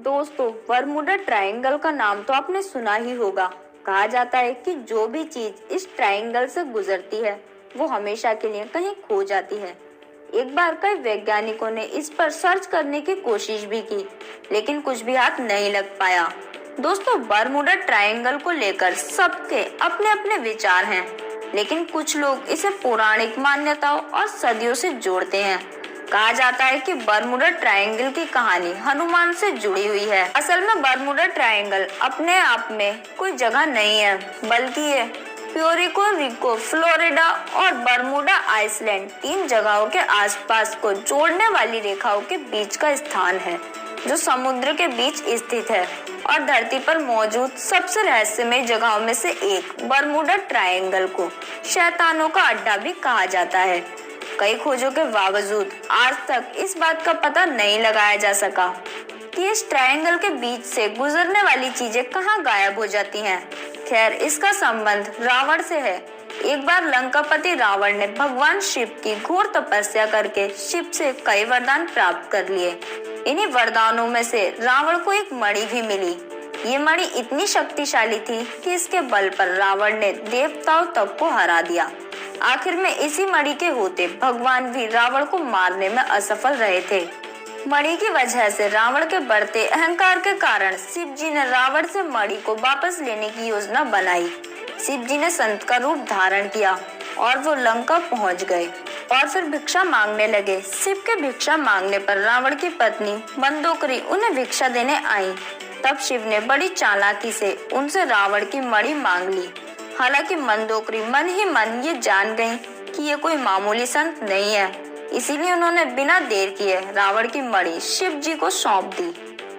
दोस्तों, Bermuda triangle का नाम तो आपने सुना ही होगा। कहा जाता है कि जो भी चीज इस ट्रायंगल से गुजरती है वो हमेशा के लिए कहीं खो जाती है। एक बार कई वैज्ञानिकों ने इस पर सर्च करने की कोशिश भी की, लेकिन कुछ भी हाथ नहीं लग पाया। दोस्तों, बरमूडा ट्रायंगल को लेकर सबके अपने अपने विचार हैं, लेकिन कुछ लोग इसे पौराणिक मान्यताओं और सदियों से जोड़ते हैं। कहा जाता है कि बरमूडा ट्रायंगल की कहानी हनुमान से जुड़ी हुई है। असल में बरमूडा ट्रायंगल अपने आप में कोई जगह नहीं है, बल्कि ये प्यूरिको रिको, फ्लोरिडा और बरमूडा आइसलैंड तीन जगहों के आसपास को जोड़ने वाली रेखाओं के बीच का स्थान है, जो समुद्र के बीच स्थित है और धरती पर मौजूद सबसे रहस्यमय जगहों में से एक। बरमूडा ट्रायंगल को शैतानों का अड्डा भी कहा जाता है। कई खोजों के बावजूद आज तक इस बात का पता नहीं लगाया जा सका कि इस ट्रायंगल के बीच से गुजरने वाली चीजें कहां गायब हो जाती हैं। खैर, इसका संबंध रावण से है। एक बार लंकापति रावण ने भगवान शिव की घोर तपस्या करके शिव से कई वरदान प्राप्त कर लिए। इन्हीं वरदानों में से रावण को एक मणि भी मिली। ये मणि इतनी शक्तिशाली थी कि इसके बल पर रावण ने देवताओं तक को हरा दिया। आखिर में इसी मणि के होते भगवान भी रावण को मारने में असफल रहे थे। मणि की वजह से रावण के बढ़ते अहंकार के कारण शिव जी ने रावण से मणि को वापस लेने की योजना बनाई। शिव जी ने संत का रूप धारण किया और वो लंका पहुंच गए और फिर भिक्षा मांगने लगे। शिव के भिक्षा मांगने पर रावण की पत्नी मंदोदरी उन्हें भिक्षा देने आई। तब शिव ने बड़ी चालाकी से उनसे रावण की मणि मांग ली। हालांकि मंदोदरी मन ही मन ये जान गईं कि ये कोई मामूली संत नहीं है, इसीलिए उन्होंने बिना देर किए रावण की मणि शिव जी को सौंप दी।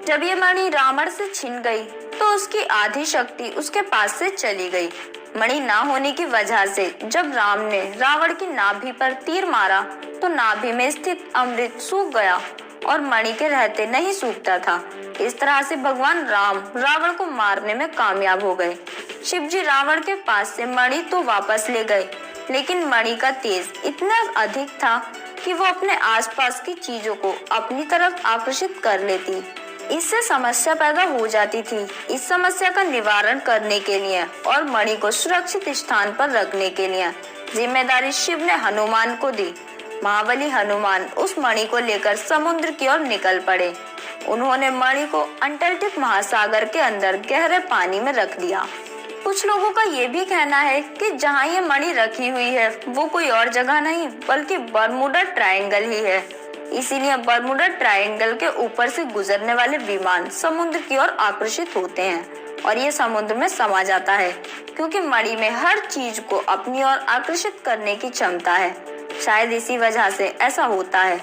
जब ये मणि रावण से छिन गई तो उसकी आधी शक्ति उसके पास से चली गई। मणि ना होने की वजह से जब राम ने रावण की नाभि पर तीर मारा तो नाभि में स्थित अमृत सूख गया और मणि के रहते नहीं सूखता था। इस तरह से भगवान राम रावण को मारने में कामयाब हो गए। शिव जी रावण के पास से मणि तो वापस ले गए, लेकिन मणि का तेज इतना अधिक था कि वो अपने आसपास की चीजों को अपनी तरफ आकर्षित कर लेती। इससे समस्या पैदा हो जाती थी। इस समस्या का निवारण करने के लिए और मणि को सुरक्षित स्थान पर रखने के लिए जिम्मेदारी शिव ने हनुमान को दी। महाबली हनुमान उस मणि को लेकर समुद्र की ओर निकल पड़े। उन्होंने मणि को अंटार्कटिक महासागर के अंदर गहरे पानी में रख दिया। कुछ लोगों का ये भी कहना है कि जहाँ ये मणि रखी हुई है वो कोई और जगह नहीं बल्कि बरमूडा ट्रायंगल ही है। इसीलिए बरमूडा ट्रायंगल के ऊपर से गुजरने वाले विमान समुद्र की ओर आकर्षित होते हैं और ये समुद्र में समा जाता है, क्योंकि मणि में हर चीज को अपनी ओर आकर्षित करने की क्षमता है। शायद इसी वजह से ऐसा होता है।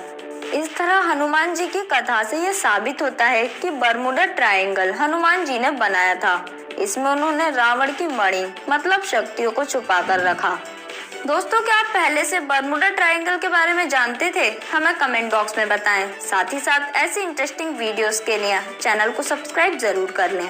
इस तरह हनुमान जी की कथा से यह साबित होता है कि बरमूडा ट्रायंगल हनुमान जी ने बनाया था। इसमें उन्होंने रावण की मणि मतलब शक्तियों को छुपा कर रखा। दोस्तों, क्या आप पहले से बरमूडा ट्रायंगल के बारे में जानते थे? हमें कमेंट बॉक्स में बताएं। साथ ही साथ ऐसी इंटरेस्टिंग वीडियोस के लिए चैनल को सब्सक्राइब जरूर कर लें।